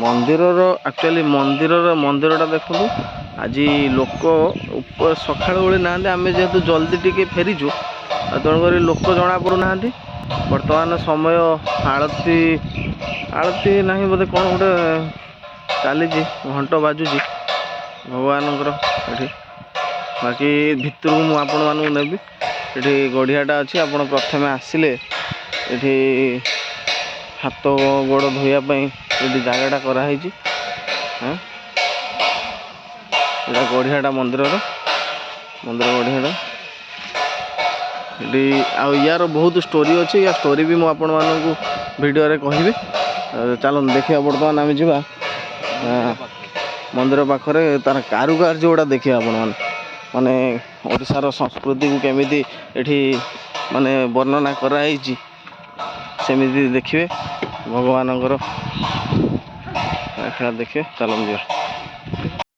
मंदिर एक्चुअली मंदिरटा देखो आज लोक सका ना आम जेहेतु जल्दी टी फेरीचु तेणुक लोक जना पड़ूना बर्तमान समय आलती आलती ना बोधे कौन गोटे चली घंट बाजुची भगवान बाकी भितर को मुझे आपण नेबी ये गढ़ियाटा अच्छी आप प्रथम आसिले ये हाथ गोड़ धोयापाई ये जगटा कराई यहाँ गढ़ियाटा मंदिर गढ़ियाटा ये यार बहुत स्टोरी अच्छी या स्टोरी भी मुझे आपण मानक वीडियो कहबी चलो देखिए बर्तमान आम जा मंदिर पाखरे तार कारुकार्य गुड़ा देखिए आपण माने ओडिशार संस्कृति को केमिति एठी माने वर्णना कराई सेमिति देखिए भगवान देखिए चलो जा।